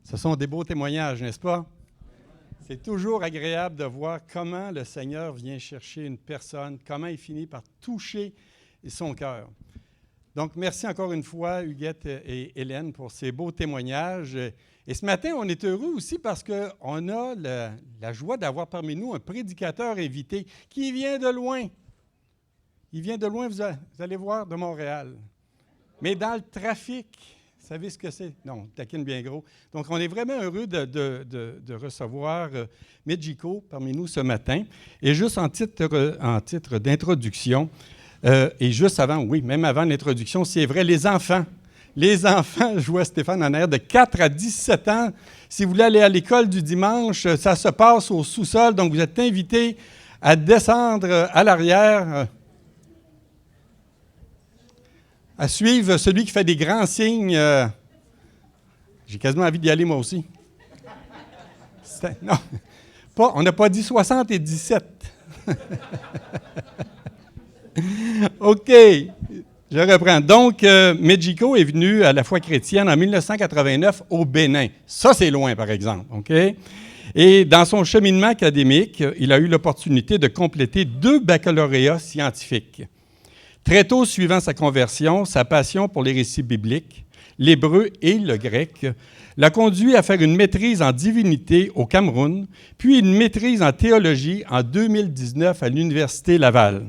Ce sont des beaux témoignages, n'est-ce pas? C'est toujours agréable de voir comment le Seigneur vient chercher une personne, comment il finit par toucher son cœur. Donc, merci encore une fois, Huguette et Hélène, pour ces beaux témoignages. Et ce matin, on est heureux aussi parce qu'on a la joie d'avoir parmi nous un prédicateur invité qui vient de loin. Il vient de loin, vous allez voir, de Montréal. Mais dans le trafic, vous savez ce que c'est? Non, taquine bien gros. Donc, on est vraiment heureux de recevoir Medjiko parmi nous ce matin. Et juste en titre d'introduction, et juste avant, oui, même avant l'introduction, c'est vrai, les enfants, je vois Stéphane en air, de 4 à 17 ans, si vous voulez aller à l'école du dimanche, ça se passe au sous-sol, donc vous êtes invités à descendre à l'arrière, à suivre celui qui fait des grands signes. J'ai quasiment envie d'y aller moi aussi. Non, on n'a pas dit 60 et 17. OK, je reprends. Donc, Medjiko est venu à la foi chrétienne en 1989 au Bénin. Ça, c'est loin, par exemple. OK? Et dans son cheminement académique, il a eu l'opportunité de compléter 2 baccalauréats scientifiques. Très tôt suivant sa conversion, sa passion pour les récits bibliques, l'hébreu et le grec, l'a conduit à faire une maîtrise en divinité au Cameroun, puis une maîtrise en théologie en 2019 à l'Université Laval.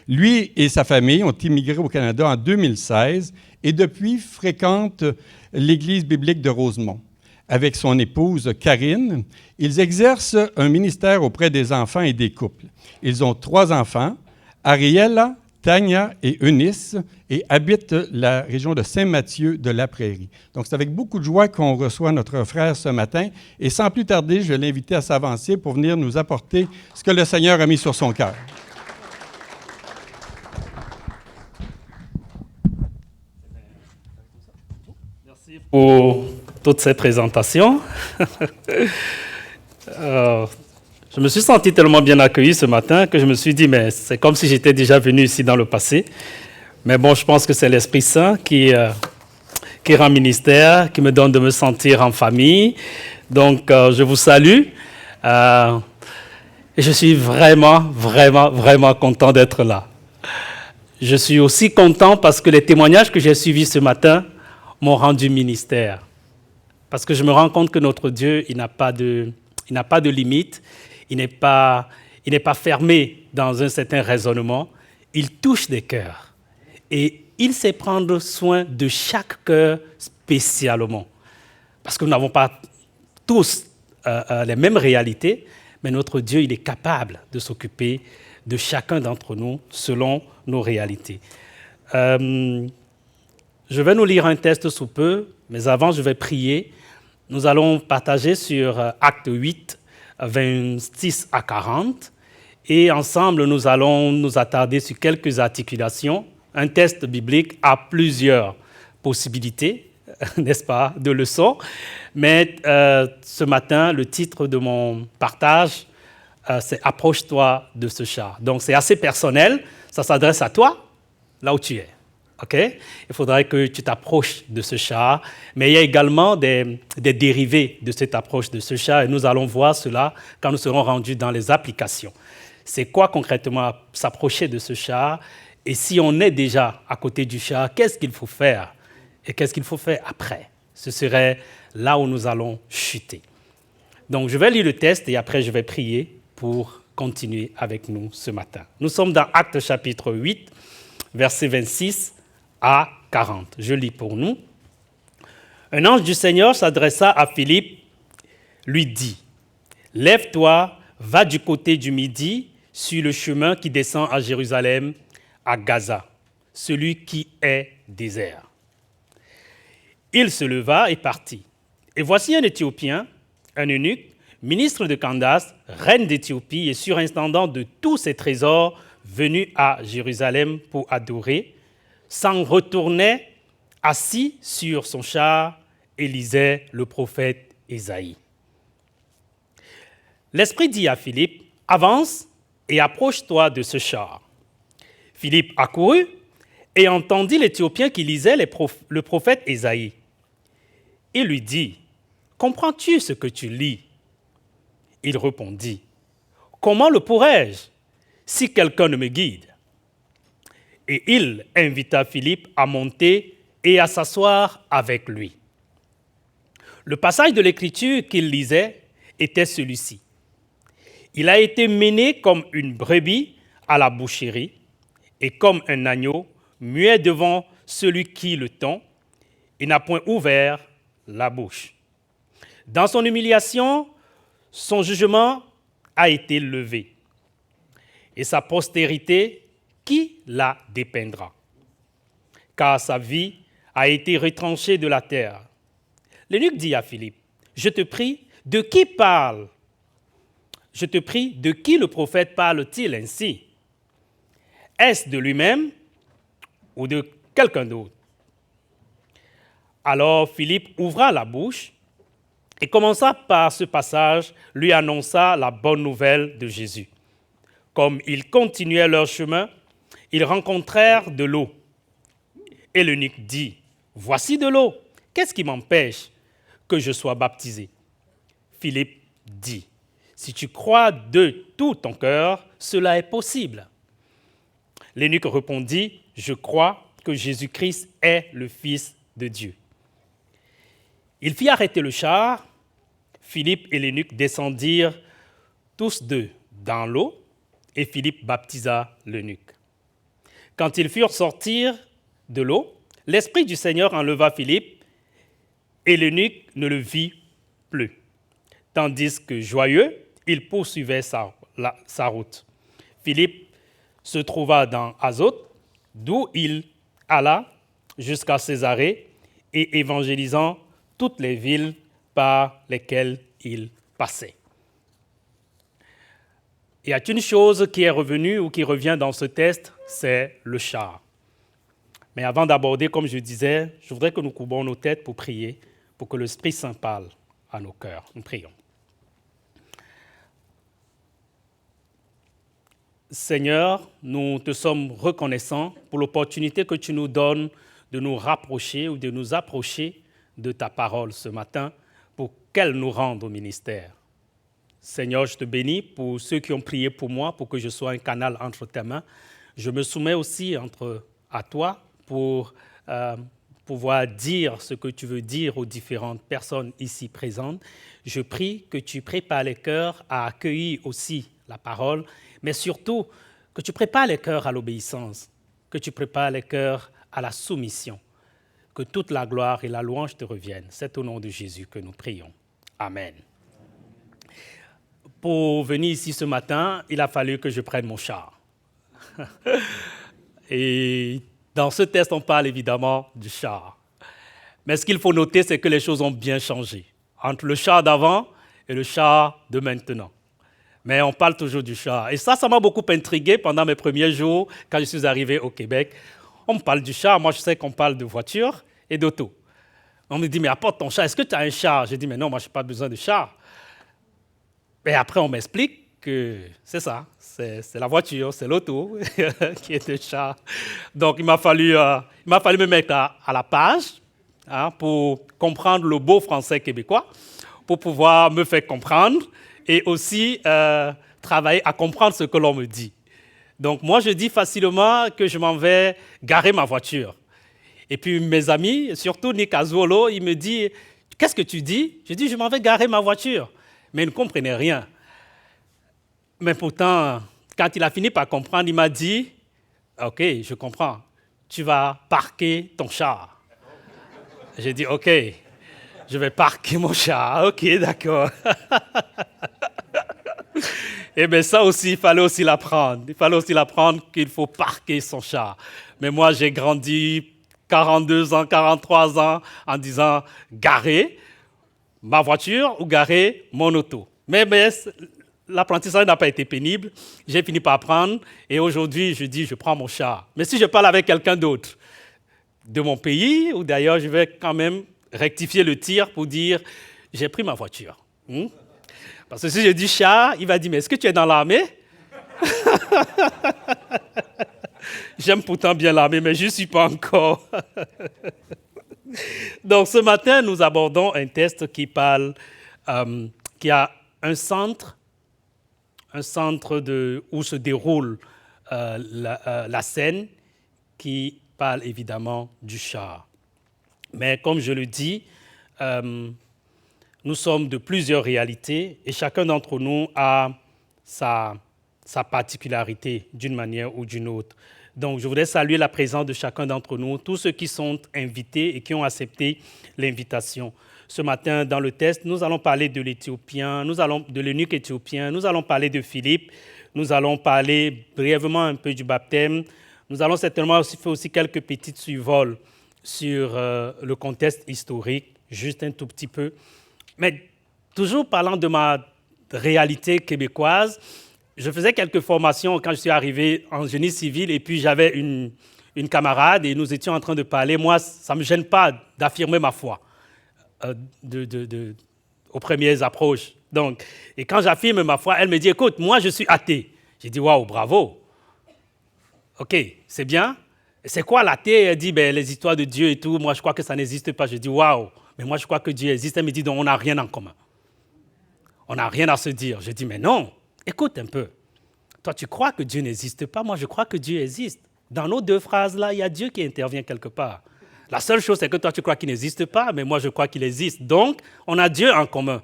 Lui et sa famille ont immigré au Canada en 2016 et depuis fréquentent l'Église biblique de Rosemont. Avec son épouse Karine, ils exercent un ministère auprès des enfants et des couples. Ils ont 3 enfants, Ariella, Tania et Eunice, et habitent la région de Saint-Mathieu de la Prairie. Donc, c'est avec beaucoup de joie qu'on reçoit notre frère ce matin. Et sans plus tarder, je vais l'inviter à s'avancer pour venir nous apporter ce que le Seigneur a mis sur son cœur. Merci pour toutes ces présentations. Je me suis senti tellement bien accueilli ce matin que je me suis dit, mais c'est comme si j'étais déjà venu ici dans le passé. Mais bon, je pense que c'est l'Esprit Saint qui rend ministère, qui me donne de me sentir en famille. Donc, je vous salue. Et je suis vraiment, vraiment, vraiment content d'être là. Je suis aussi content parce que les témoignages que j'ai suivis ce matin m'ont rendu ministère. Parce que je me rends compte que notre Dieu, il n'a pas de limite. Il n'est pas fermé dans un certain raisonnement. Il touche des cœurs. Et il sait prendre soin de chaque cœur spécialement. Parce que nous n'avons pas tous les mêmes réalités, mais notre Dieu, il est capable de s'occuper de chacun d'entre nous selon nos réalités. Je vais nous lire un texte sous peu, mais avant, je vais prier. Nous allons partager sur Acte 8, 26 à 40. Et ensemble, nous allons nous attarder sur quelques articulations. Un texte biblique a plusieurs possibilités, n'est-ce pas, de leçons. Mais ce matin, le titre de mon partage, c'est « Approche-toi de ce char ». Donc, c'est assez personnel. Ça s'adresse à toi, là où tu es. Okay? Il faudrait que tu t'approches de ce char, mais il y a également des dérivés de cette approche de ce char, et nous allons voir cela quand nous serons rendus dans les applications. C'est quoi concrètement s'approcher de ce char? Et si on est déjà à côté du char, qu'est-ce qu'il faut faire? Et qu'est-ce qu'il faut faire après? Ce serait là où nous allons chuter. Donc, je vais lire le texte et après, je vais prier pour continuer avec nous ce matin. Nous sommes dans Actes chapitre 8, verset 26 à 40. Je lis pour nous. Un ange du Seigneur s'adressa à Philippe, lui dit, « Lève-toi, va du côté du midi, sur le chemin qui descend à Jérusalem, à Gaza, celui qui est désert. » Il se leva et partit. Et voici un Éthiopien, un eunuque, ministre de Candace, reine d'Éthiopie et surintendant de tous ses trésors, venu à Jérusalem pour adorer, s'en retournait assis sur son char et lisait le prophète Ésaïe. L'Esprit dit à Philippe, « Avance et approche-toi de ce char. » Philippe accourut et entendit l'Éthiopien qui lisait le prophète Ésaïe. Il lui dit, comprends-tu ce que tu lis? Il répondit, comment le pourrais-je si quelqu'un ne me guide? Et il invita Philippe à monter et à s'asseoir avec lui. Le passage de l'Écriture qu'il lisait était celui-ci. Il a été mené comme une brebis à la boucherie et comme un agneau muet devant celui qui le tond, il n'a point ouvert la bouche. Dans son humiliation, son jugement a été levé. Et sa postérité, qui la dépeindra? Car sa vie a été retranchée de la terre. L'eunuque dit à Philippe, je te prie, de qui parle? Je te prie, de qui le prophète parle-t-il ainsi? Est-ce de lui-même ou de quelqu'un d'autre? Alors Philippe ouvra la bouche et commença par ce passage, lui annonça la bonne nouvelle de Jésus. Comme ils continuaient leur chemin, ils rencontrèrent de l'eau. Et l'eunuque dit, voici de l'eau, qu'est-ce qui m'empêche que je sois baptisé? Philippe dit, si tu crois de tout ton cœur, cela est possible. L'eunuque répondit, je crois que Jésus-Christ est le Fils de Dieu. Il fit arrêter le char. Philippe et l'eunuque descendirent tous deux dans l'eau et Philippe baptisa l'eunuque. Quand ils furent sortis de l'eau, l'Esprit du Seigneur enleva Philippe et l'eunuque ne le vit plus. Tandis que joyeux, il poursuivait sa route. Philippe se trouva dans Azote, d'où il alla jusqu'à Césarée et évangélisant toutes les villes par lesquelles il passait. Il y a une chose qui est revenue ou qui revient dans ce texte, c'est le char. Mais avant d'aborder, comme je disais, je voudrais que nous courbons nos têtes pour prier, pour que l'Esprit Saint parle à nos cœurs. Nous prions. Seigneur, nous te sommes reconnaissants pour l'opportunité que tu nous donnes de nous rapprocher ou de nous approcher de ta parole ce matin pour qu'elle nous rende au ministère. Seigneur, je te bénis pour ceux qui ont prié pour moi, pour que je sois un canal entre tes mains. Je me soumets aussi à toi pour pouvoir dire ce que tu veux dire aux différentes personnes ici présentes. Je prie que tu prépares les cœurs à accueillir aussi la parole, mais surtout que tu prépares les cœurs à l'obéissance, que tu prépares les cœurs à la soumission. Que toute la gloire et la louange te reviennent. C'est au nom de Jésus que nous prions. Amen. Pour venir ici ce matin, il a fallu que je prenne mon char. Et dans ce texte, on parle évidemment du char. Mais ce qu'il faut noter, c'est que les choses ont bien changé entre le char d'avant et le char de maintenant. Mais on parle toujours du char. Et ça m'a beaucoup intrigué pendant mes premiers jours quand je suis arrivé au Québec. On me parle du char, moi je sais qu'on parle de voiture et d'auto. On me dit, mais apporte ton char, est-ce que tu as un char? J'ai dit, mais non, moi je n'ai pas besoin de char. Et après on m'explique que c'est ça, c'est la voiture, c'est l'auto qui est le char. Donc il m'a fallu me mettre à la page pour comprendre le beau français québécois, pour pouvoir me faire comprendre et aussi travailler à comprendre ce que l'on me dit. Donc moi, je dis facilement que je m'en vais garer ma voiture. Et puis mes amis, surtout Nick Azuolo, il me dit, qu'est-ce que tu dis? Je dis, je m'en vais garer ma voiture. Mais il ne comprenait rien. Mais pourtant, quand il a fini par comprendre, il m'a dit, OK, je comprends, tu vas parquer ton char. J'ai dit, OK, je vais parquer mon char. OK, d'accord. Et bien ça aussi, il fallait aussi l'apprendre. Il fallait aussi l'apprendre qu'il faut parquer son char. Mais moi, j'ai grandi 42 ans, 43 ans en disant garer ma voiture ou garer mon auto. Mais l'apprentissage n'a pas été pénible. J'ai fini par apprendre et aujourd'hui, je dis je prends mon char. Mais si je parle avec quelqu'un d'autre de mon pays, ou d'ailleurs, je vais quand même rectifier le tir pour dire j'ai pris ma voiture. Parce que si je dis char, il va dire, mais est-ce que tu es dans l'armée? J'aime pourtant bien l'armée, mais je ne suis pas encore. Donc ce matin, nous abordons un texte qui qui a un centre où se déroule la scène, qui parle évidemment du char. Mais comme je le dis, nous sommes de plusieurs réalités et chacun d'entre nous a sa particularité d'une manière ou d'une autre. Donc, je voudrais saluer la présence de chacun d'entre nous, tous ceux qui sont invités et qui ont accepté l'invitation. Ce matin, dans le test, nous allons parler de l'Éthiopien, de l'eunuque éthiopien, nous allons parler de Philippe, nous allons parler brièvement un peu du baptême. Nous allons certainement aussi faire quelques petites survols sur le contexte historique, juste un tout petit peu. Mais toujours parlant de ma réalité québécoise, je faisais quelques formations quand je suis arrivé en génie civil et puis j'avais une camarade et nous étions en train de parler. Moi, ça ne me gêne pas d'affirmer ma foi aux premières approches. Donc, et quand j'affirme ma foi, elle me dit, écoute, moi je suis athée. J'ai dit, waouh, bravo. OK, c'est bien. C'est quoi l'athée? Elle dit, les histoires de Dieu et tout, moi je crois que ça n'existe pas. Je dis, waouh, mais moi je crois que Dieu existe. Elle me dit, donc on n'a rien en commun. On n'a rien à se dire. Je dis, mais non, écoute un peu. Toi, tu crois que Dieu n'existe pas, moi je crois que Dieu existe. Dans nos deux phrases-là, il y a Dieu qui intervient quelque part. La seule chose, c'est que toi, tu crois qu'il n'existe pas, mais moi, je crois qu'il existe. Donc, on a Dieu en commun,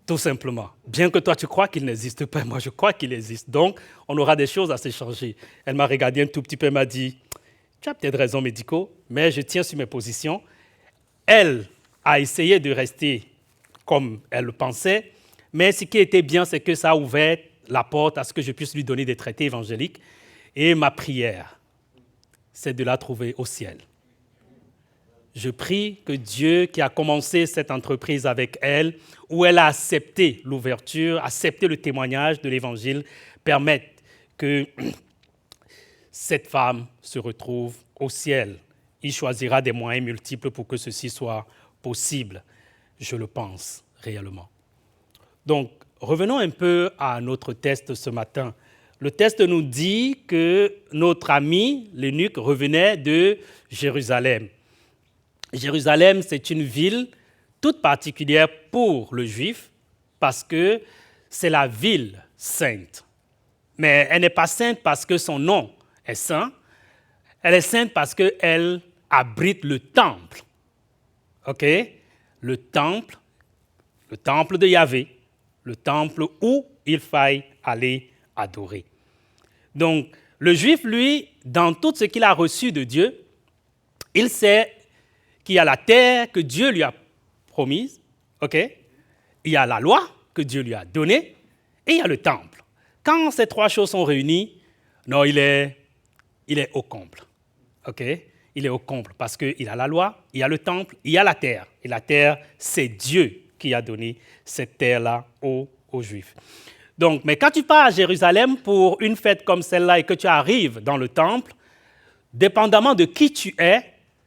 tout simplement. Bien que toi, tu crois qu'il n'existe pas, moi, je crois qu'il existe. Donc, on aura des choses à s'échanger. Elle m'a regardé un tout petit peu, elle m'a dit, tu as peut-être raison, Médico, mais je tiens sur mes positions. Elle a essayé de rester comme elle le pensait, mais ce qui était bien, c'est que ça a ouvert la porte à ce que je puisse lui donner des traités évangéliques. Et ma prière, c'est de la trouver au ciel. Je prie que Dieu, qui a commencé cette entreprise avec elle, où elle a accepté l'ouverture, accepté le témoignage de l'Évangile, permette que cette femme se retrouve au ciel. Il choisira des moyens multiples pour que ceci soit possible. Je le pense réellement. Donc, revenons un peu à notre test ce matin. Le test nous dit que notre ami, l'eunuque, revenait de Jérusalem. Jérusalem, c'est une ville toute particulière pour le juif parce que c'est la ville sainte. Mais elle n'est pas sainte parce que son nom est saint. Elle est sainte parce qu'elle abrite le temple. OK? Le temple de Yahvé, le temple où il faille aller adorer. Donc, le juif, lui, dans tout ce qu'il a reçu de Dieu, il sait qu'il y a la terre que Dieu lui a promise, ok? Il y a la loi que Dieu lui a donnée, et il y a le temple. Quand ces trois choses sont réunies, non, il est au comble, ok? Il est au comble parce qu'il a la loi, il y a le temple, il y a la terre. Et la terre, c'est Dieu qui a donné cette terre-là aux Juifs. Donc, mais quand tu pars à Jérusalem pour une fête comme celle-là et que tu arrives dans le temple, dépendamment de qui tu es,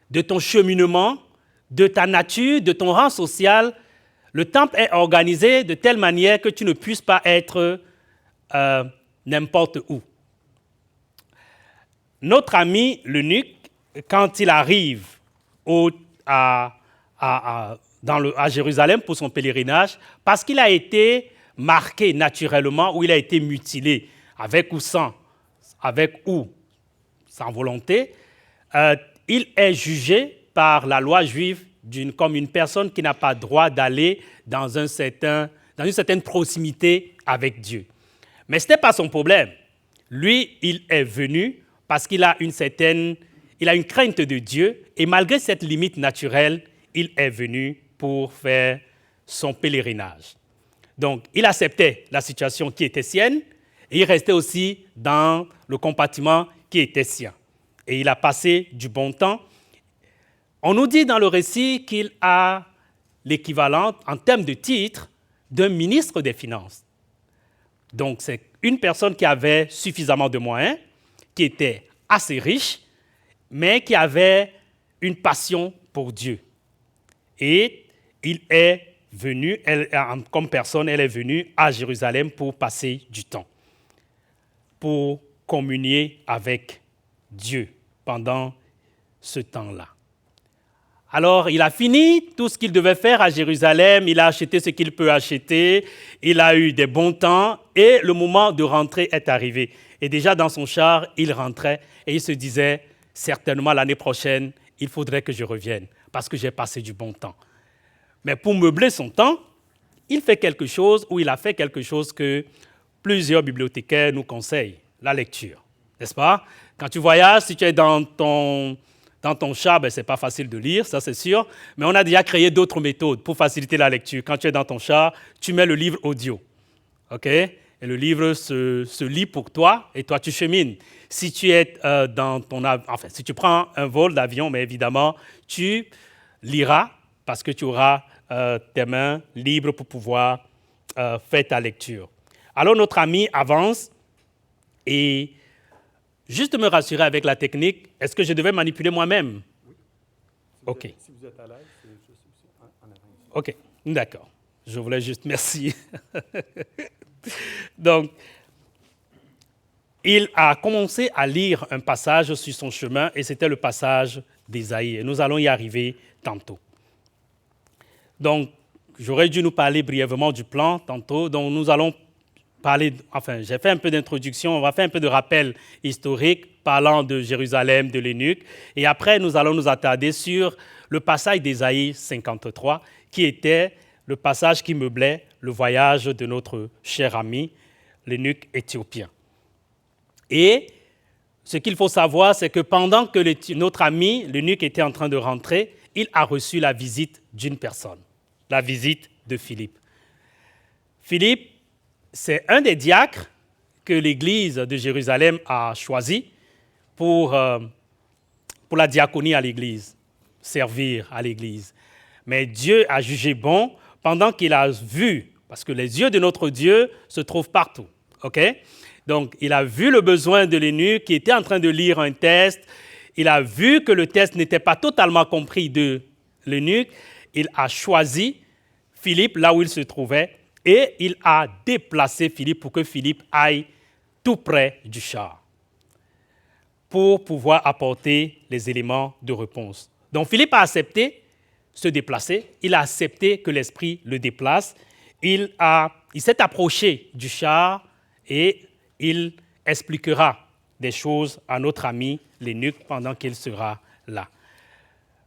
de ton cheminement, de ta nature, de ton rang social, le temple est organisé de telle manière que tu ne puisses pas être n'importe où. Notre ami l'eunuque, quand il arrive à Jérusalem pour son pèlerinage, parce qu'il a été marqué naturellement ou il a été mutilé, avec ou sans volonté, il est jugé par la loi juive comme une personne qui n'a pas droit d'aller dans une certaine proximité avec Dieu. Mais ce n'était pas son problème. Lui, il est venu parce qu'il a une crainte de Dieu et malgré cette limite naturelle, il est venu pour faire son pèlerinage. Donc, il acceptait la situation qui était sienne et il restait aussi dans le compartiment qui était sien. Et il a passé du bon temps. On nous dit dans le récit qu'il a l'équivalent, en termes de titre, d'un ministre des Finances. Donc, c'est une personne qui avait suffisamment de moyens, qui était assez riche, mais qui avait une passion pour Dieu. Et il est venu, comme personne, elle est venue à Jérusalem pour passer du temps, pour communier avec Dieu pendant ce temps-là. Alors, il a fini tout ce qu'il devait faire à Jérusalem, il a acheté ce qu'il peut acheter, il a eu des bons temps et le moment de rentrer est arrivé. Et déjà dans son char, il rentrait et il se disait, certainement l'année prochaine, il faudrait que je revienne parce que j'ai passé du bon temps. Mais pour meubler son temps, il fait quelque chose ou il a fait quelque chose que plusieurs bibliothécaires nous conseillent, la lecture, n'est-ce pas? Quand tu voyages, si tu es dans ton char, ce n'est pas facile de lire, ça c'est sûr, mais on a déjà créé d'autres méthodes pour faciliter la lecture. Quand tu es dans ton char, tu mets le livre audio, ok? Et le livre se lit pour toi et toi tu chemines. Si tu es si tu prends un vol d'avion, mais évidemment, tu liras parce que tu auras tes mains libres pour pouvoir faire ta lecture. Alors notre ami avance et juste me rassurer avec la technique, est-ce que je devais manipuler moi-même? Oui. OK. Si vous êtes à l'aise, c'est juste en avant. OK, d'accord. Je voulais juste, merci. Donc, il a commencé à lire un passage sur son chemin et c'était le passage d'Ésaïe. Et nous allons y arriver tantôt. Donc, j'aurais dû nous parler brièvement du plan tantôt. Donc, nous allons j'ai fait un peu d'introduction, on va faire un peu de rappel historique parlant de Jérusalem, de l'eunuque. Et après, nous allons nous attarder sur le passage d'Ésaïe 53, qui était le passage qui meublait le voyage de notre cher ami, l'eunuque éthiopien. Et ce qu'il faut savoir, c'est que pendant que notre ami, l'eunuque, était en train de rentrer, il a reçu la visite d'une personne, la visite de Philippe. Philippe, c'est un des diacres que l'Église de Jérusalem a choisi pour la diaconie à l'Église, servir à l'Église. Mais Dieu a jugé bon pendant qu'il a vu, parce que les yeux de notre Dieu se trouvent partout. Okay? Donc, il a vu le besoin de l'eunuque qui était en train de lire un texte. Il a vu que le texte n'était pas totalement compris de l'eunuque. Il a choisi Philippe là où il se trouvait. Et il a déplacé Philippe pour que Philippe aille tout près du char pour pouvoir apporter les éléments de réponse. Donc Philippe a accepté se déplacer, il a accepté que l'Esprit le déplace, il s'est approché du char et il expliquera des choses à notre ami l'eunuque pendant qu'il sera là.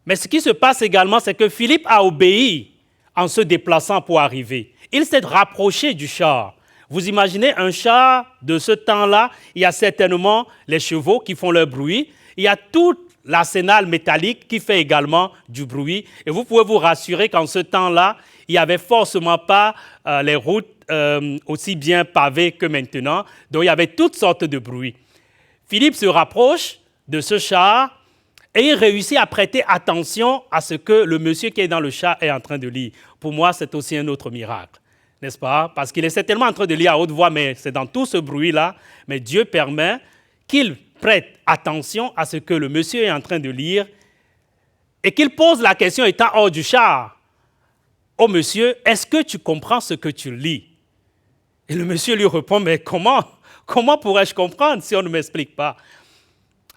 Mais ce qui se passe également, c'est que Philippe a obéi en se déplaçant pour arriver. Il s'est rapproché du char. Vous imaginez un char de ce temps-là, il y a certainement les chevaux qui font leur bruit, il y a tout l'arsenal métallique qui fait également du bruit. Et vous pouvez vous rassurer qu'en ce temps-là, il n'y avait forcément pas les routes aussi bien pavées que maintenant. Donc il y avait toutes sortes de bruits. Philippe se rapproche de ce char et il réussit à prêter attention à ce que le monsieur qui est dans le char est en train de lire. Pour moi, c'est aussi un autre miracle, n'est-ce pas? Parce qu'il est certainement en train de lire à haute voix, mais c'est dans tout ce bruit-là. Mais Dieu permet qu'il prête attention à ce que le monsieur est en train de lire et qu'il pose la question étant hors du char. « Oh monsieur, est-ce que tu comprends ce que tu lis ?» Et le monsieur lui répond « Mais comment pourrais-je comprendre si on ne m'explique pas ?»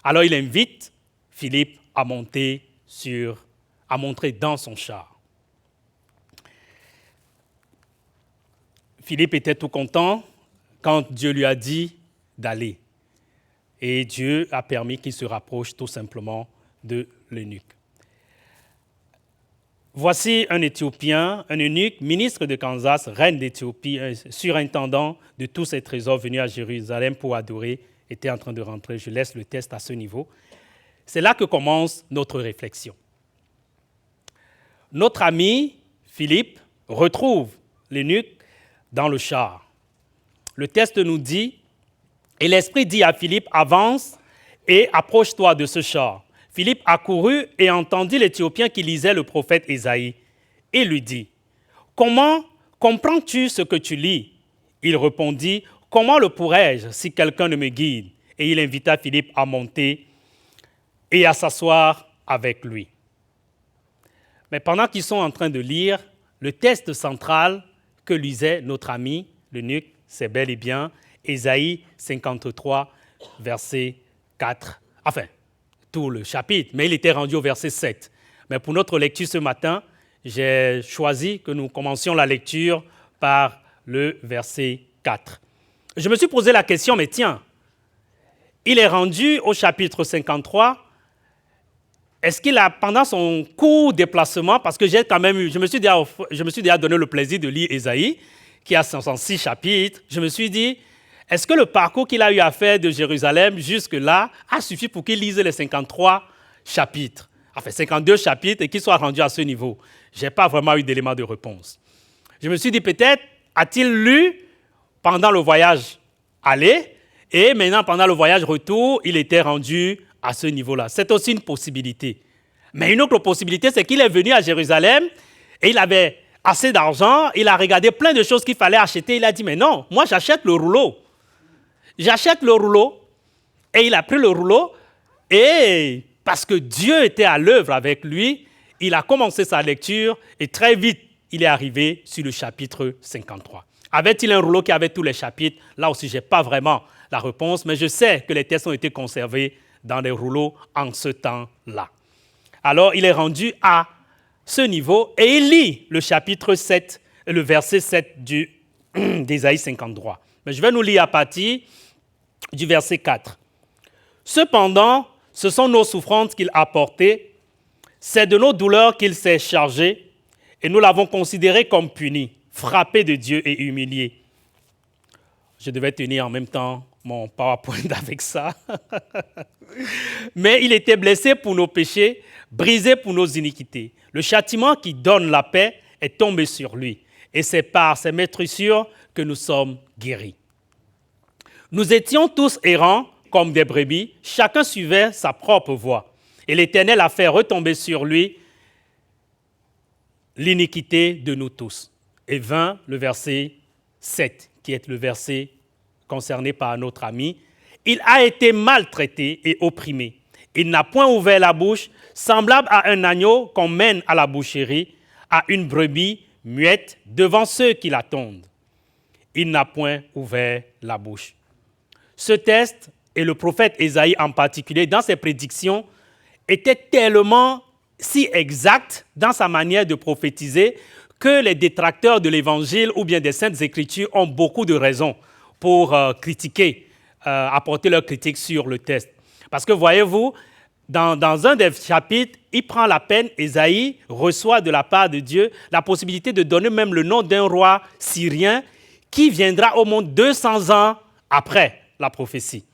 Alors il invite Philippe à montrer dans son char. Philippe était tout content quand Dieu lui a dit d'aller. Et Dieu a permis qu'il se rapproche tout simplement de l'eunuque. Voici un Éthiopien, un eunuque, ministre de Kansas, reine d'Éthiopie, surintendant de tous ses trésors venus à Jérusalem pour adorer, était en train de rentrer. Je laisse le test à ce niveau. C'est là que commence notre réflexion. Notre ami Philippe retrouve l'eunuque dans le char. Le texte nous dit, et l'Esprit dit à Philippe, avance et approche-toi de ce char. Philippe accourut et entendit l'Éthiopien qui lisait le prophète Ésaïe et lui dit, comment comprends-tu ce que tu lis? Il répondit, comment le pourrais-je si quelqu'un ne me guide? Et il invita Philippe à monter et à s'asseoir avec lui. Mais pendant qu'ils sont en train de lire, le texte central que lisait notre ami, l'eunuque, c'est bel et bien Ésaïe 53, verset 4. Enfin, tout le chapitre, mais il était rendu au verset 7. Mais pour notre lecture ce matin, j'ai choisi que nous commencions la lecture par le verset 4. Je me suis posé la question, mais tiens, il est rendu au chapitre 53. Est-ce qu'il a, pendant son court déplacement, parce que je me suis déjà donné le plaisir de lire Ésaïe, qui a 66 chapitres, je me suis dit, est-ce que le parcours qu'il a eu à faire de Jérusalem jusque-là a suffi pour qu'il lise les 53 chapitres, enfin 52 chapitres, et qu'il soit rendu à ce niveau? Je n'ai pas vraiment eu d'élément de réponse. Je me suis dit, peut-être a-t-il lu pendant le voyage aller, et maintenant, pendant le voyage retour, il était rendu à ce niveau-là. C'est aussi une possibilité. Mais une autre possibilité, c'est qu'il est venu à Jérusalem et il avait assez d'argent, il a regardé plein de choses qu'il fallait acheter. Il a dit, mais non, moi j'achète le rouleau. J'achète le rouleau. Et il a pris le rouleau et parce que Dieu était à l'œuvre avec lui, il a commencé sa lecture et très vite, il est arrivé sur le chapitre 53. Avait-il un rouleau qui avait tous les chapitres? Là aussi, je n'ai pas vraiment la réponse, mais je sais que les textes ont été conservés dans les rouleaux en ce temps-là. Alors, il est rendu à ce niveau et il lit le chapitre 7, le verset 7 d'Ésaïe 53. Mais je vais nous lire à partir du verset 4. Cependant, ce sont nos souffrances qu'il a portées, c'est de nos douleurs qu'il s'est chargé et nous l'avons considéré comme puni, frappé de Dieu et humilié. Je devais tenir en même temps mon PowerPoint avec ça. Mais il était blessé pour nos péchés, brisé pour nos iniquités. Le châtiment qui donne la paix est tombé sur lui. Et c'est par ses meurtrissures que nous sommes guéris. Nous étions tous errants comme des brebis, chacun suivait sa propre voie. Et l'Éternel a fait retomber sur lui l'iniquité de nous tous. Et vint le verset 7, qui est le verset concerné par notre ami. Il a été maltraité et opprimé. Il n'a point ouvert la bouche, semblable à un agneau qu'on mène à la boucherie, à une brebis muette devant ceux qui l'attendent. Il n'a point ouvert la bouche. Ce texte, et le prophète Ésaïe en particulier, dans ses prédictions, était tellement si exact dans sa manière de prophétiser que les détracteurs de l'Évangile ou bien des Saintes Écritures ont beaucoup de raisons pour critiquer, apporter leur critique sur le texte. Parce que voyez-vous, dans un des chapitres, il prend la peine, Ésaïe reçoit de la part de Dieu la possibilité de donner même le nom d'un roi syrien qui viendra au monde 200 ans après la prophétie.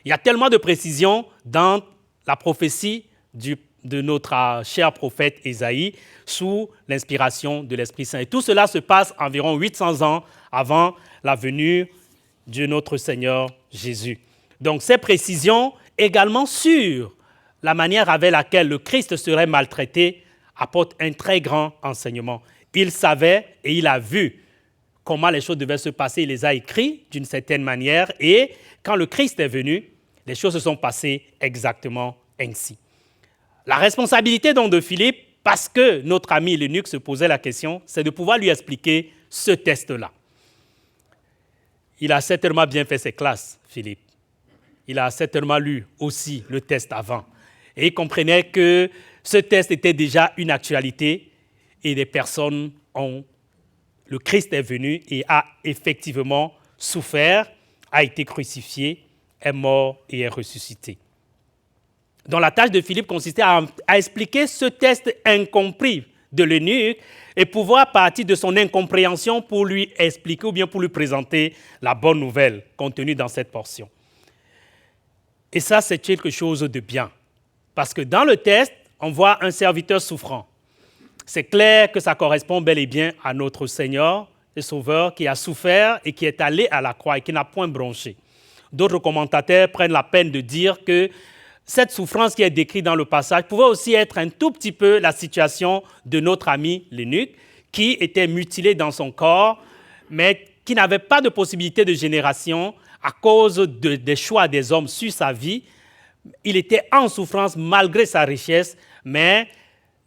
Il y a tellement de précisions dans la prophétie de notre cher prophète Ésaïe sous l'inspiration de l'Esprit Saint. Et tout cela se passe environ 800 ans avant la venue de notre Seigneur Jésus. Donc ces précisions également sur la manière avec laquelle le Christ serait maltraité apportent un très grand enseignement. Il savait et il a vu comment les choses devaient se passer, il les a écrits d'une certaine manière et quand le Christ est venu, les choses se sont passées exactement ainsi. La responsabilité donc de Philippe, parce que notre ami l'eunuque se posait la question, c'est de pouvoir lui expliquer ce test-là. Il a certainement bien fait ses classes, Philippe. Il a certainement lu aussi le test avant. Et il comprenait que ce test était déjà une actualité et les personnes le Christ est venu et a effectivement souffert, a été crucifié, est mort et est ressuscité. Donc la tâche de Philippe consistait à expliquer ce test incompris de l'eunuque et pouvoir, à partir de son incompréhension, pour lui expliquer ou bien pour lui présenter la bonne nouvelle contenue dans cette portion. Et ça, c'est quelque chose de bien. Parce que dans le test, on voit un serviteur souffrant. C'est clair que ça correspond bel et bien à notre Seigneur et Sauveur qui a souffert et qui est allé à la croix et qui n'a point bronché. D'autres commentateurs prennent la peine de dire que cette souffrance qui est décrite dans le passage pouvait aussi être un tout petit peu la situation de notre ami l'eunuque qui était mutilé dans son corps, mais qui n'avait pas de possibilité de génération à cause des choix des hommes sur sa vie. Il était en souffrance malgré sa richesse, mais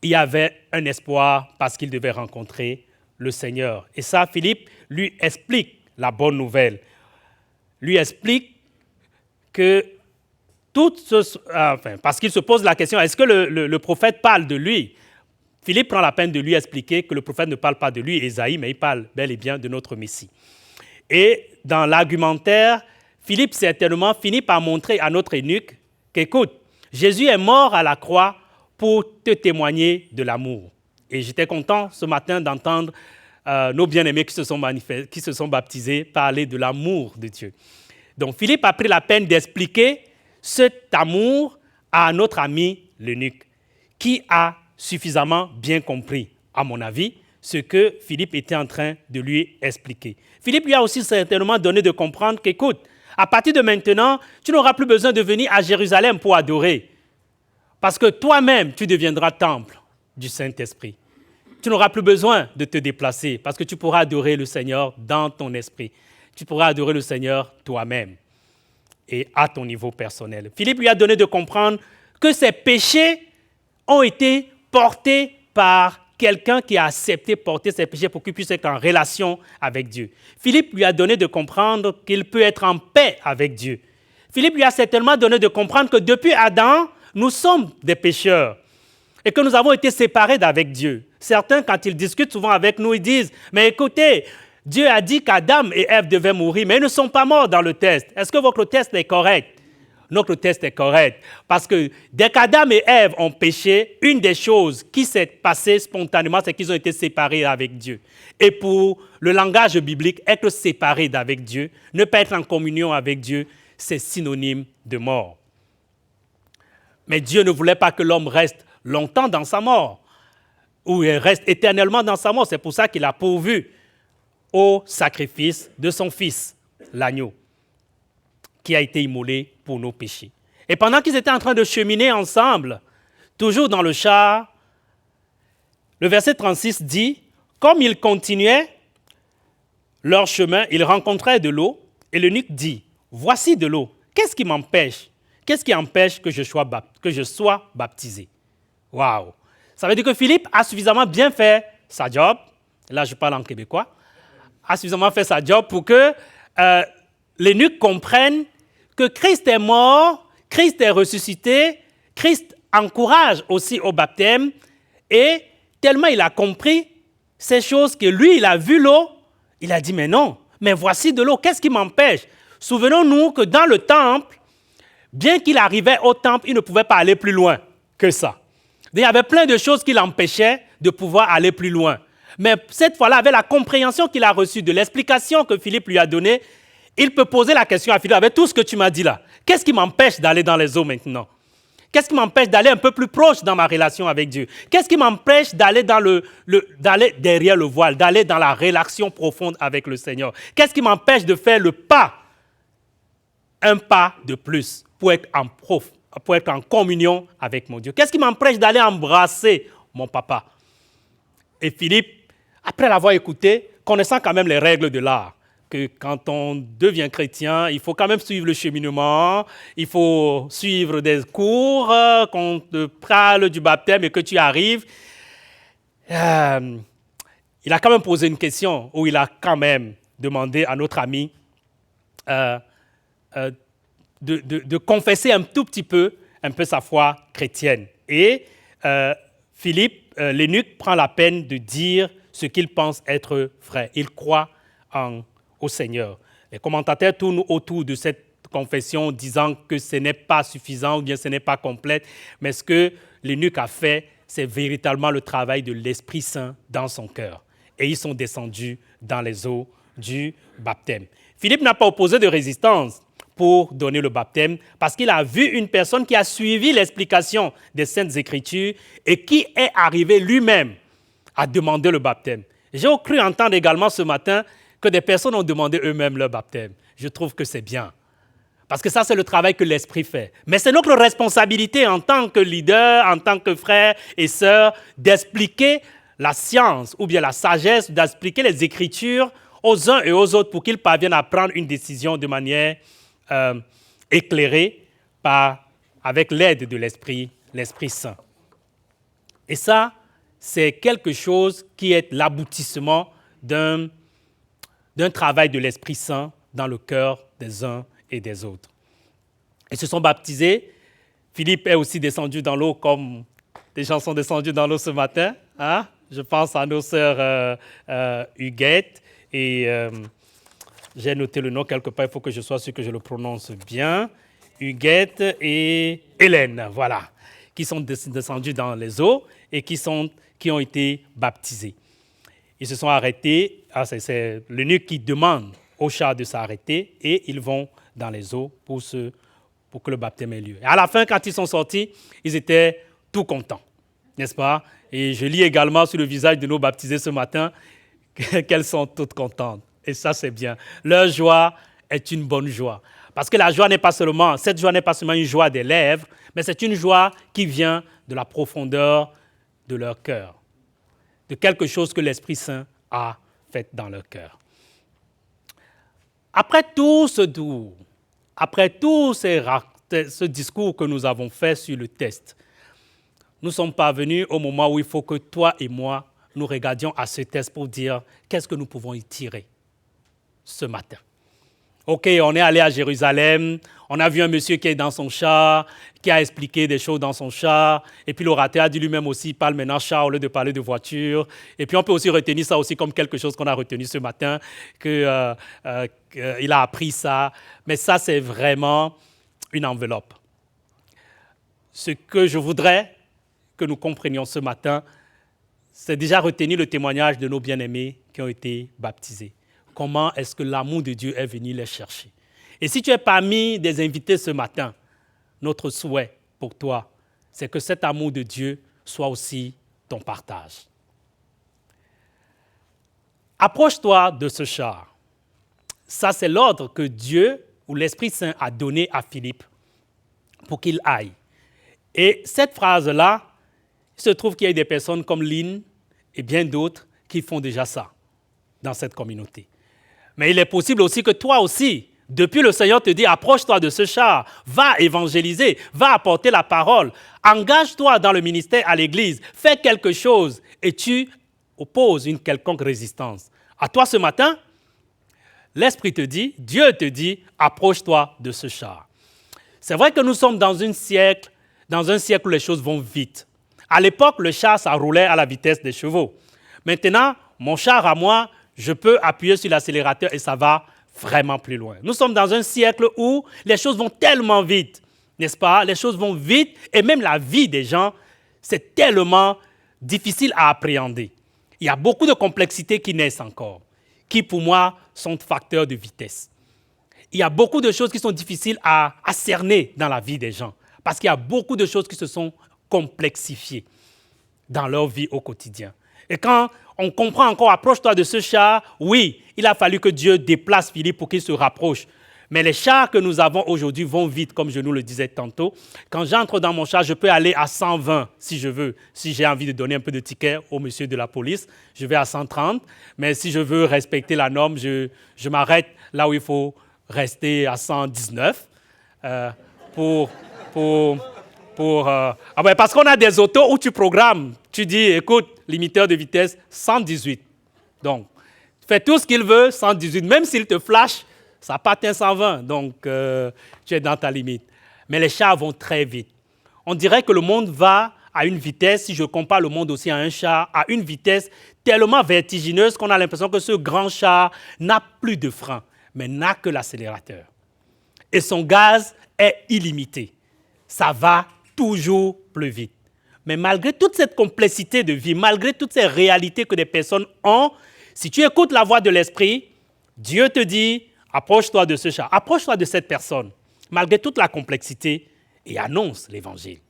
il y avait un espoir parce qu'il devait rencontrer le Seigneur. Et ça, Philippe lui explique la bonne nouvelle. Lui explique que parce qu'il se pose la question, est-ce que le prophète parle de lui? Philippe prend la peine de lui expliquer que le prophète ne parle pas de lui, Ésaïe, mais il parle bel et bien de notre Messie. Et dans l'argumentaire, Philippe certainement finit par montrer à notre eunuque qu'écoute, Jésus est mort à la croix pour te témoigner de l'amour. Et j'étais content ce matin d'entendre nos bien-aimés qui se sont baptisés parler de l'amour de Dieu. Donc Philippe a pris la peine d'expliquer cet amour à notre ami l'eunuque, qui a suffisamment bien compris, à mon avis, ce que Philippe était en train de lui expliquer. Philippe lui a aussi certainement donné de comprendre qu'écoute, à partir de maintenant, tu n'auras plus besoin de venir à Jérusalem pour adorer, parce que toi-même, tu deviendras temple du Saint-Esprit. Tu n'auras plus besoin de te déplacer, parce que tu pourras adorer le Seigneur dans ton esprit. Tu pourras adorer le Seigneur toi-même et à ton niveau personnel. Philippe lui a donné de comprendre que ses péchés ont été portés par quelqu'un qui a accepté porter ses péchés pour qu'il puisse être en relation avec Dieu. Philippe lui a donné de comprendre qu'il peut être en paix avec Dieu. Philippe lui a certainement donné de comprendre que depuis Adam, nous sommes des pécheurs et que nous avons été séparés d'avec Dieu. Certains, quand ils discutent souvent avec nous, ils disent « Mais écoutez, Dieu a dit qu'Adam et Ève devaient mourir, mais ils ne sont pas morts dans le test. Est-ce que votre test est correct ?» Notre test est correct parce que dès qu'Adam et Ève ont péché, une des choses qui s'est passée spontanément, c'est qu'ils ont été séparés avec Dieu. Et pour le langage biblique, être séparé d'avec Dieu, ne pas être en communion avec Dieu, c'est synonyme de mort. Mais Dieu ne voulait pas que l'homme reste longtemps dans sa mort, ou il reste éternellement dans sa mort. C'est pour ça qu'il a pourvu au sacrifice de son fils, l'agneau, qui a été immolé pour nos péchés. Et pendant qu'ils étaient en train de cheminer ensemble, toujours dans le char, le verset 36 dit, « Comme ils continuaient leur chemin, ils rencontraient de l'eau, et l'eunuque dit, « Voici de l'eau, qu'est-ce qui m'empêche? Qu'est-ce qui empêche que je sois baptisé? » Waouh! Ça veut dire que Philippe a suffisamment bien fait sa job, là je parle en québécois, a suffisamment fait sa job pour que l'eunuque comprenne que Christ est mort, Christ est ressuscité, Christ encourage aussi au baptême, et tellement il a compris ces choses que lui, il a vu l'eau, il a dit, mais non, mais voici de l'eau, qu'est-ce qui m'empêche? Souvenons-nous que dans le temple, bien qu'il arrivait au temple, il ne pouvait pas aller plus loin que ça. Il y avait plein de choses qui l'empêchaient de pouvoir aller plus loin. Mais cette fois-là, avec la compréhension qu'il a reçue de l'explication que Philippe lui a donnée, il peut poser la question à Philippe, avec tout ce que tu m'as dit là, qu'est-ce qui m'empêche d'aller dans les eaux maintenant? Qu'est-ce qui m'empêche d'aller un peu plus proche dans ma relation avec Dieu? Qu'est-ce qui m'empêche d'aller d'aller derrière le voile, d'aller dans la relation profonde avec le Seigneur? Qu'est-ce qui m'empêche de faire le pas, un pas de plus pour être en communion avec mon Dieu? Qu'est-ce qui m'empêche d'aller embrasser mon papa? Et Philippe, après l'avoir écouté, connaissant quand même les règles de l'art, que quand on devient chrétien, il faut quand même suivre le cheminement, il faut suivre des cours, qu'on te parle du baptême et que tu arrives. Il a quand même posé une question où il a quand même demandé à notre ami de confesser un tout petit peu sa foi chrétienne. Et Philippe, l'eunuque, prend la peine de dire ce qu'il pense être vrai. Il croit au Seigneur. Les commentateurs tournent autour de cette confession disant que ce n'est pas suffisant ou bien ce n'est pas complète, mais ce que l'eunuque a fait, c'est véritablement le travail de l'Esprit Saint dans son cœur. Et ils sont descendus dans les eaux du baptême. Philippe n'a pas opposé de résistance pour donner le baptême parce qu'il a vu une personne qui a suivi l'explication des Saintes Écritures et qui est arrivé lui-même à demander le baptême. J'ai cru entendre également ce matin que des personnes ont demandé eux-mêmes leur baptême. Je trouve que c'est bien. Parce que ça, c'est le travail que l'Esprit fait. Mais c'est notre responsabilité en tant que leader, en tant que frères et sœurs, d'expliquer la science ou bien la sagesse, d'expliquer les Écritures aux uns et aux autres pour qu'ils parviennent à prendre une décision de manière éclairée avec l'aide de l'Esprit Saint. Et ça, c'est quelque chose qui est l'aboutissement d'un travail de l'Esprit Saint dans le cœur des uns et des autres. Ils se sont baptisés. Philippe est aussi descendu dans l'eau comme des gens sont descendus dans l'eau ce matin. Hein? Je pense à nos sœurs Huguette et j'ai noté le nom quelque part, il faut que je sois sûr que je le prononce bien. Huguette et Hélène, voilà, qui sont descendus dans les eaux et qui ont été baptisés. Ils se sont arrêtés, c'est l'eunuque qui demande au char de s'arrêter et ils vont dans les eaux pour que le baptême ait lieu. Et à la fin, quand ils sont sortis, ils étaient tout contents, n'est-ce pas? Et je lis également sur le visage de nos baptisés ce matin qu'elles sont toutes contentes. Et ça, c'est bien. Leur joie est une bonne joie. Parce que cette joie n'est pas seulement une joie des lèvres, mais c'est une joie qui vient de la profondeur de leur cœur, de quelque chose que l'Esprit Saint a fait dans leur cœur. Après tout ce discours que nous avons fait sur le test, nous sommes parvenus au moment où il faut que toi et moi, nous regardions à ce test pour dire qu'est-ce que nous pouvons y tirer ce matin. OK, on est allé à Jérusalem, on a vu un monsieur qui est dans son char, qui a expliqué des choses dans son char, et puis l'orateur a dit lui-même aussi, il parle maintenant char au lieu de parler de voiture, et puis on peut aussi retenir ça aussi comme quelque chose qu'on a retenu ce matin, qu'il a appris ça, mais ça c'est vraiment une enveloppe. Ce que je voudrais que nous comprenions ce matin, c'est déjà retenir le témoignage de nos bien-aimés qui ont été baptisés. Comment est-ce que l'amour de Dieu est venu les chercher? Et si tu es parmi des invités ce matin, notre souhait pour toi, c'est que cet amour de Dieu soit aussi ton partage. Approche-toi de ce char. Ça, c'est l'ordre que Dieu ou l'Esprit Saint a donné à Philippe pour qu'il aille. Et cette phrase-là, il se trouve qu'il y a des personnes comme Lynn et bien d'autres qui font déjà ça dans cette communauté. Mais il est possible aussi que toi aussi, depuis le Seigneur te dit, approche-toi de ce char, va évangéliser, va apporter la parole, engage-toi dans le ministère à l'Église, fais quelque chose et tu opposes une quelconque résistance. À toi ce matin, l'Esprit te dit, Dieu te dit, approche-toi de ce char. C'est vrai que nous sommes dans un siècle où les choses vont vite. À l'époque, le char, ça roulait à la vitesse des chevaux. Maintenant, mon char à moi, je peux appuyer sur l'accélérateur et ça va vraiment plus loin. Nous sommes dans un siècle où les choses vont tellement vite, n'est-ce pas? Les choses vont vite et même la vie des gens, c'est tellement difficile à appréhender. Il y a beaucoup de complexités qui naissent encore, qui pour moi sont facteurs de vitesse. Il y a beaucoup de choses qui sont difficiles à cerner dans la vie des gens parce qu'il y a beaucoup de choses qui se sont complexifiées dans leur vie au quotidien. Et quand on comprend encore, approche-toi de ce char, oui, il a fallu que Dieu déplace Philippe pour qu'il se rapproche. Mais les chars que nous avons aujourd'hui vont vite, comme je nous le disais tantôt. Quand j'entre dans mon char, je peux aller à 120 si je veux. Si j'ai envie de donner un peu de ticket au monsieur de la police, je vais à 130. Mais si je veux respecter la norme, je m'arrête là où il faut rester à 119 parce qu'on a des autos où tu programmes. Tu dis, écoute, limiteur de vitesse 118. Donc, fais tout ce qu'il veut, 118. Même s'il te flash, ça part un 120. Donc, tu es dans ta limite. Mais les chars vont très vite. On dirait que le monde va à une vitesse, si je compare le monde aussi à un char, à une vitesse tellement vertigineuse qu'on a l'impression que ce grand char n'a plus de frein, mais n'a que l'accélérateur. Et son gaz est illimité. Ça va toujours plus vite. Mais malgré toute cette complexité de vie, malgré toutes ces réalités que des personnes ont, si tu écoutes la voix de l'Esprit, Dieu te dit, approche-toi de ce char, approche-toi de cette personne, malgré toute la complexité, et annonce l'Évangile.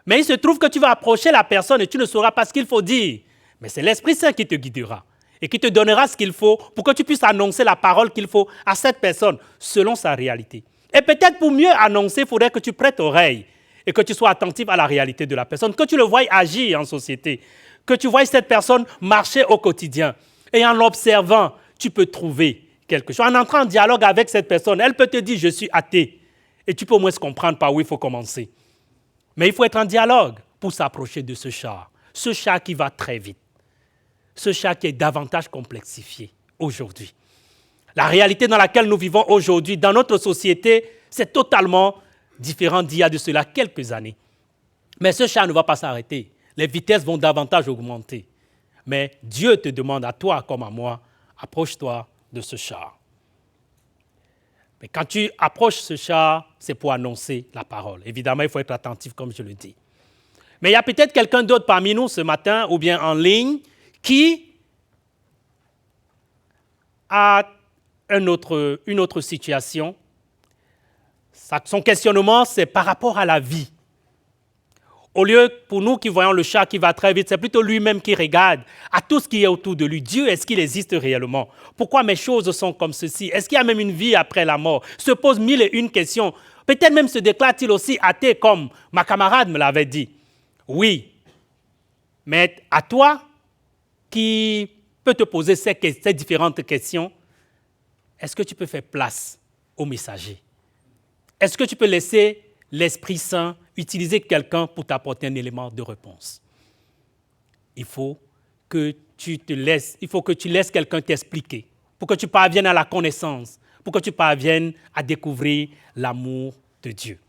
Mais il se trouve que tu vas approcher la personne et tu ne sauras pas ce qu'il faut dire. Mais c'est l'Esprit Saint qui te guidera et qui te donnera ce qu'il faut pour que tu puisses annoncer la parole qu'il faut à cette personne, selon sa réalité. Et peut-être pour mieux annoncer, il faudrait que tu prêtes oreille et que tu sois attentif à la réalité de la personne, que tu le voies agir en société, que tu voies cette personne marcher au quotidien. Et en l'observant, tu peux trouver quelque chose. En entrant en dialogue avec cette personne, elle peut te dire « je suis athée ». Et tu peux au moins comprendre par où il faut commencer. Mais il faut être en dialogue pour s'approcher de ce char qui va très vite, ce char qui est davantage complexifié aujourd'hui. La réalité dans laquelle nous vivons aujourd'hui, dans notre société, c'est totalement différent d'il y a de cela quelques années. Mais ce char ne va pas s'arrêter. les vitesses vont davantage augmenter. Mais Dieu te demande à toi comme à moi, approche-toi de ce char. Mais quand tu approches ce char, c'est pour annoncer la parole. Évidemment, il faut être attentif comme je le dis. Mais il y a peut-être quelqu'un d'autre parmi nous ce matin ou bien en ligne qui a une autre situation. Son questionnement, c'est par rapport à la vie. Au lieu, pour nous qui voyons le chat qui va très vite, c'est plutôt lui-même qui regarde à tout ce qui est autour de lui. Dieu, est-ce qu'il existe réellement? Pourquoi mes choses sont comme ceci? Est-ce qu'il y a même une vie après la mort? Se pose mille et une questions. Peut-être même se déclare-t-il aussi athée comme ma camarade me l'avait dit. Oui, mais à toi qui peux te poser ces différentes questions, est-ce que tu peux faire place au messager? Est-ce que tu peux laisser l'Esprit Saint utiliser quelqu'un pour t'apporter un élément de réponse? Il faut que tu laisses quelqu'un t'expliquer pour que tu parviennes à la connaissance, pour que tu parviennes à découvrir l'amour de Dieu.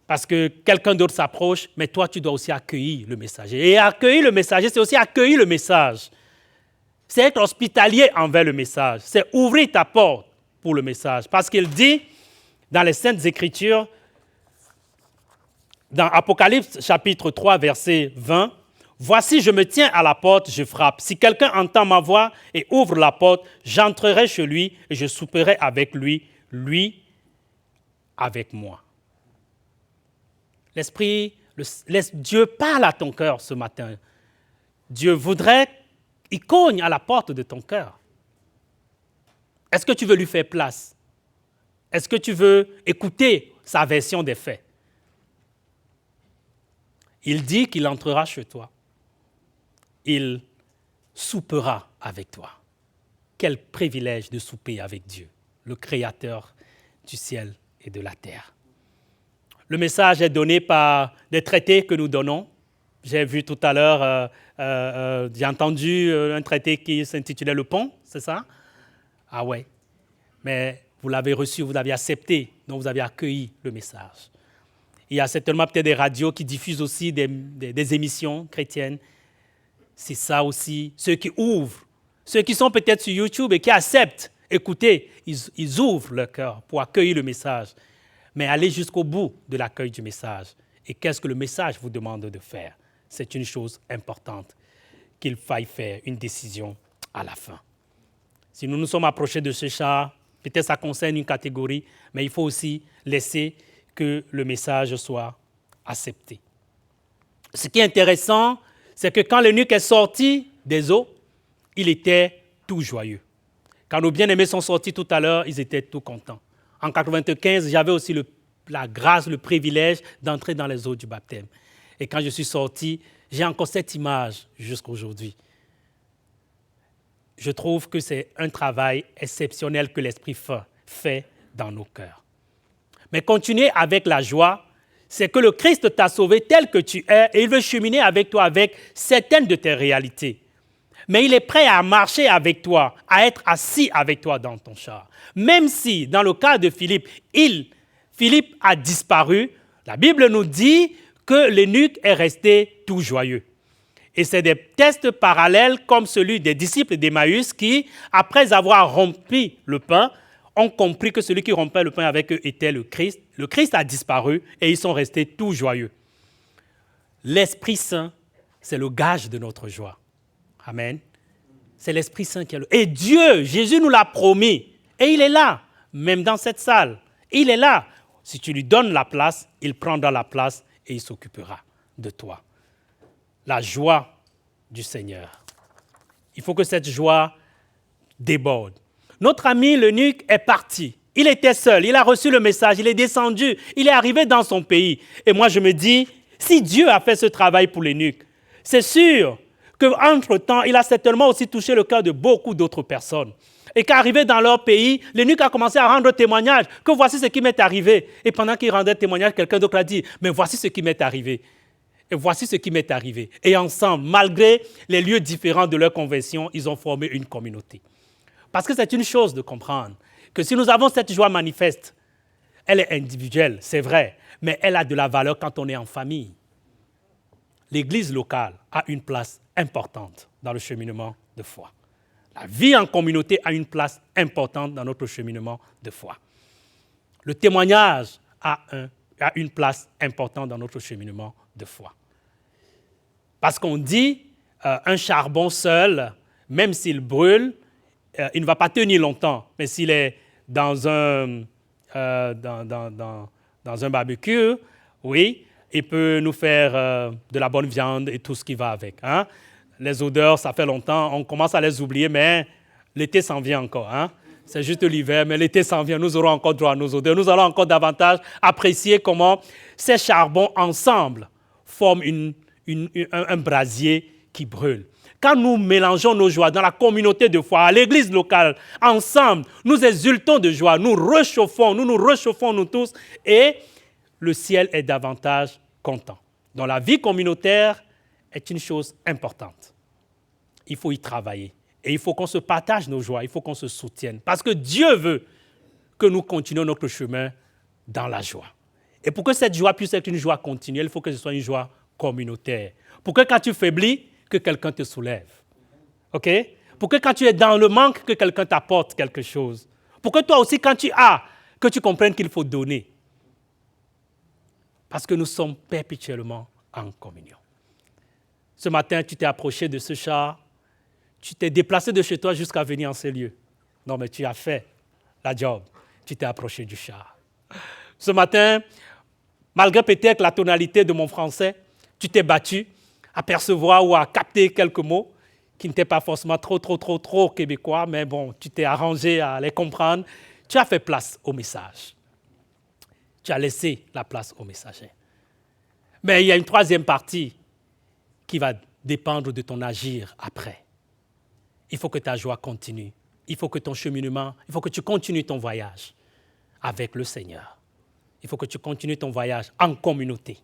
Parce que quelqu'un d'autre s'approche, mais toi, tu dois aussi accueillir le messager. Et accueillir le messager, c'est aussi accueillir le message. C'est être hospitalier envers le message. C'est ouvrir ta porte pour le message. Parce qu'il dit, dans les Saintes Écritures, dans Apocalypse chapitre 3, verset 20, « Voici, je me tiens à la porte, je frappe. Si quelqu'un entend ma voix et ouvre la porte, j'entrerai chez lui et je souperai avec lui, lui avec moi. » Dieu parle à ton cœur ce matin. Dieu voudrait, il cogne à la porte de ton cœur. Est-ce que tu veux lui faire place? Est-ce que tu veux écouter sa version des faits? Il dit qu'il entrera chez toi. Il soupera avec toi. Quel privilège de souper avec Dieu, le Créateur du ciel et de la terre. Le message est donné par des traités que nous donnons. J'ai vu tout à l'heure, j'ai entendu un traité qui s'intitulait Le Pont, c'est ça? Ah ouais. Mais vous l'avez reçu, vous l'avez accepté, donc vous avez accueilli le message. Il y a certainement peut-être des radios qui diffusent aussi des émissions chrétiennes. C'est ça aussi, ceux qui ouvrent, ceux qui sont peut-être sur YouTube et qui acceptent, écoutez, ils ouvrent leur cœur pour accueillir le message. Mais allez jusqu'au bout de l'accueil du message. Et qu'est-ce que le message vous demande de faire? C'est une chose importante qu'il faille faire une décision à la fin. Si nous nous sommes approchés de ce char, peut-être ça concerne une catégorie, mais il faut aussi laisser que le message soit accepté. Ce qui est intéressant, c'est que quand l'eunuque est sorti des eaux, il était tout joyeux. Quand nos bien-aimés sont sortis tout à l'heure, ils étaient tout contents. En 1995, j'avais aussi la grâce, le privilège d'entrer dans les eaux du baptême. Et quand je suis sorti, j'ai encore cette image jusqu'à aujourd'hui. Je trouve que c'est un travail exceptionnel que l'Esprit fait dans nos cœurs. Mais continuer avec la joie, c'est que le Christ t'a sauvé tel que tu es et il veut cheminer avec toi avec certaines de tes réalités. Mais il est prêt à marcher avec toi, à être assis avec toi dans ton char. Même si, dans le cas de Philippe, Philippe a disparu, la Bible nous dit que l'eunuque est resté tout joyeux. Et c'est des tests parallèles comme celui des disciples d'Emmaüs qui, après avoir rompu le pain, ont compris que celui qui rompait le pain avec eux était le Christ. Le Christ a disparu et ils sont restés tout joyeux. L'Esprit Saint, c'est le gage de notre joie. Amen. C'est l'Esprit Saint qui est là. Et Dieu, Jésus nous l'a promis. Et il est là, même dans cette salle. Il est là. Si tu lui donnes la place, il prendra la place et il s'occupera de toi. La joie du Seigneur. Il faut que cette joie déborde. Notre ami l'eunuque est parti. Il était seul, il a reçu le message, il est descendu, il est arrivé dans son pays. Et moi je me dis, si Dieu a fait ce travail pour l'eunuque, c'est sûr qu'entre-temps, il a certainement aussi touché le cœur de beaucoup d'autres personnes. Et qu'arrivé dans leur pays, l'eunuque a commencé à rendre témoignage que voici ce qui m'est arrivé. Et pendant qu'il rendait témoignage, quelqu'un d'autre a dit, mais voici ce qui m'est arrivé. Et voici ce qui m'est arrivé. Et ensemble, malgré les lieux différents de leur conversion, ils ont formé une communauté. Parce que c'est une chose de comprendre que si nous avons cette joie manifeste, elle est individuelle, c'est vrai, mais elle a de la valeur quand on est en famille. l'Église locale a une place importante dans le cheminement de foi. La vie en communauté a une place importante dans notre cheminement de foi. Le témoignage a une place importante dans notre cheminement de foi. Parce qu'on dit, un charbon seul, même s'il brûle, il ne va pas tenir longtemps. Mais s'il est dans un barbecue, oui, il peut nous faire de la bonne viande et tout ce qui va avec. Hein? Les odeurs, ça fait longtemps, on commence à les oublier, mais l'été s'en vient encore. Hein? C'est juste l'hiver, mais l'été s'en vient, nous aurons encore droit à nos odeurs. Nous allons encore davantage apprécier comment ces charbons ensemble forment un brasier qui brûle. Quand nous mélangeons nos joies dans la communauté de foi, à l'église locale, ensemble, nous exultons de joie, nous nous réchauffons nous tous, et le ciel est davantage content. Donc la vie communautaire est une chose importante. Il faut y travailler. Et il faut qu'on se partage nos joies, il faut qu'on se soutienne. Parce que Dieu veut que nous continuions notre chemin dans la joie. Et pour que cette joie puisse être une joie continuelle, il faut que ce soit une joie communautaire. Pour que quand tu faiblis, que quelqu'un te soulève. OK? Pour que quand tu es dans le manque, que quelqu'un t'apporte quelque chose. Pour que toi aussi, quand tu as, que tu comprennes qu'il faut donner. Parce que nous sommes perpétuellement en communion. Ce matin, tu t'es approché de ce char, tu t'es déplacé de chez toi jusqu'à venir en ces lieux. Non, mais tu as fait la job. Tu t'es approché du char. Ce matin, malgré peut-être la tonalité de mon français, tu t'es battu à percevoir ou à capter quelques mots qui n'étaient pas forcément trop québécois, mais bon, tu t'es arrangé à les comprendre. Tu as fait place au message. Tu as laissé la place au messager. Mais il y a une troisième partie qui va dépendre de ton agir après. Il faut que ta joie continue. Il faut que ton cheminement, il faut que tu continues ton voyage avec le Seigneur. Il faut que tu continues ton voyage en communauté.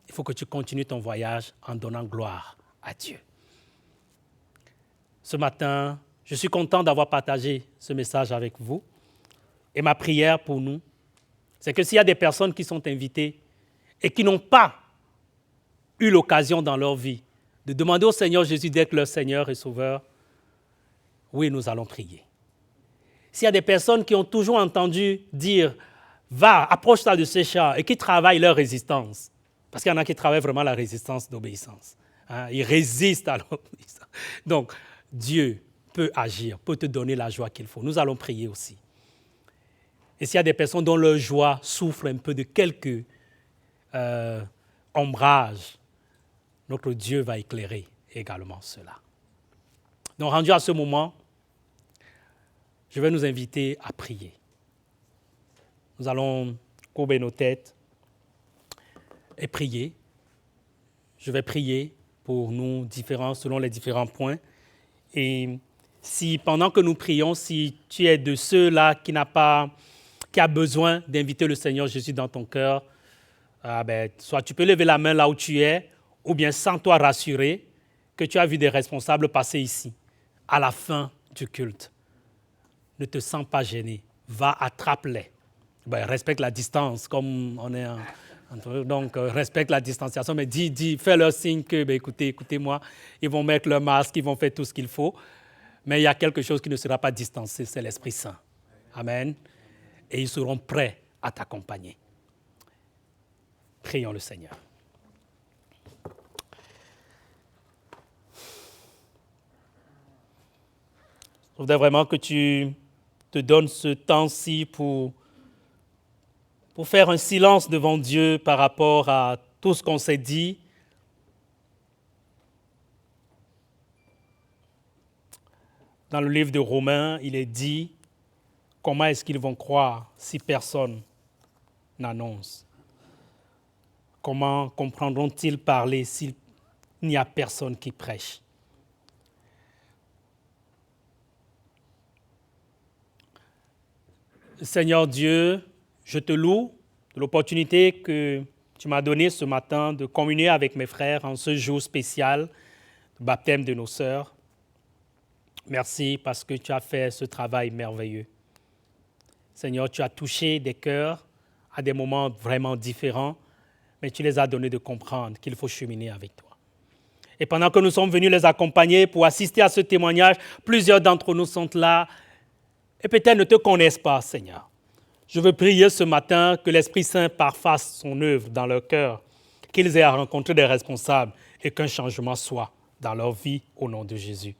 Il faut que tu continues ton voyage en donnant gloire à Dieu. Ce matin, je suis content d'avoir partagé ce message avec vous. Et ma prière pour nous, c'est que s'il y a des personnes qui sont invitées et qui n'ont pas eu l'occasion dans leur vie de demander au Seigneur Jésus d'être leur Seigneur et Sauveur, oui, nous allons prier. S'il y a des personnes qui ont toujours entendu dire « Va, approche-toi de ces chars » et qui travaillent leur résistance, parce qu'il y en a qui travaillent vraiment la résistance d'obéissance. Hein, ils résistent à l'obéissance. Donc, Dieu peut agir, peut te donner la joie qu'il faut. Nous allons prier aussi. Et s'il y a des personnes dont leur joie souffre un peu de quelques ombrages, notre Dieu va éclairer également cela. Donc, rendu à ce moment, je vais nous inviter à prier. Nous allons courber nos têtes et prier. Je vais prier pour nous selon les différents points. Et si pendant que nous prions, si tu es de ceux-là qui a besoin d'inviter le Seigneur Jésus dans ton cœur, soit tu peux lever la main là où tu es, ou bien sens-toi rassuré que tu as vu des responsables passer ici, à la fin du culte. Ne te sens pas gêné. Va, attrape-les. Respecte la distance, comme on est donc respecte la distanciation, mais fais leur signe que, écoutez-moi, ils vont mettre leur masque, ils vont faire tout ce qu'il faut, mais il y a quelque chose qui ne sera pas distancé, c'est l'Esprit Saint. Amen. Et ils seront prêts à t'accompagner. Prions le Seigneur. Je voudrais vraiment que tu te donnes ce temps-ci pour faire un silence devant Dieu par rapport à tout ce qu'on s'est dit. Dans le livre de Romains, il est dit « Comment est-ce qu'ils vont croire si personne n'annonce? Comment comprendront-ils parler s'il n'y a personne qui prêche ?» Seigneur Dieu, je te loue de l'opportunité que tu m'as donnée ce matin de communier avec mes frères en ce jour spécial, le baptême de nos sœurs. Merci parce que tu as fait ce travail merveilleux. Seigneur, tu as touché des cœurs à des moments vraiment différents, mais tu les as donné de comprendre qu'il faut cheminer avec toi. Et pendant que nous sommes venus les accompagner pour assister à ce témoignage, plusieurs d'entre nous sont là et peut-être ne te connaissent pas, Seigneur. Je veux prier ce matin que l'Esprit Saint fasse son œuvre dans leur cœur, qu'ils aient à rencontrer des responsables et qu'un changement soit dans leur vie au nom de Jésus.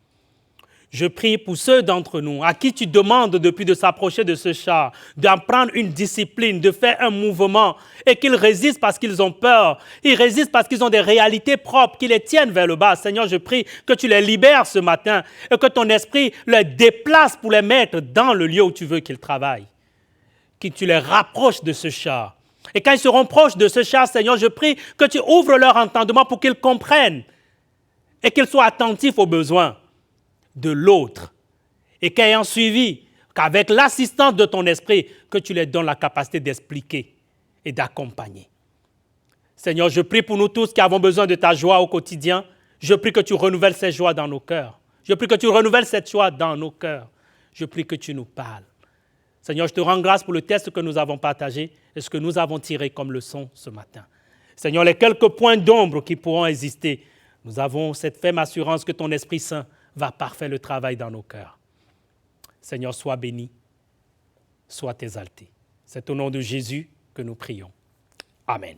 Je prie pour ceux d'entre nous à qui tu demandes depuis de s'approcher de ce char, d'apprendre une discipline, de faire un mouvement et qu'ils résistent parce qu'ils ont peur. Ils résistent parce qu'ils ont des réalités propres qui les tiennent vers le bas. Seigneur, je prie que tu les libères ce matin et que ton esprit les déplace pour les mettre dans le lieu où tu veux qu'ils travaillent. Que tu les rapproches de ce char. Et quand ils seront proches de ce char, Seigneur, je prie que tu ouvres leur entendement pour qu'ils comprennent et qu'ils soient attentifs aux besoins de l'autre, et qu'ayant suivi, qu'avec l'assistance de ton esprit, que tu leur donnes la capacité d'expliquer et d'accompagner. Seigneur, je prie pour nous tous qui avons besoin de ta joie au quotidien. Je prie que tu renouvelles cette joie dans nos cœurs. Je prie que tu renouvelles cette joie dans nos cœurs. Je prie que tu nous parles. Seigneur, je te rends grâce pour le test que nous avons partagé et ce que nous avons tiré comme leçon ce matin. Seigneur, les quelques points d'ombre qui pourront exister, nous avons cette ferme assurance que ton Esprit Saint va parfaire le travail dans nos cœurs. Seigneur, sois béni, sois exalté. C'est au nom de Jésus que nous prions. Amen.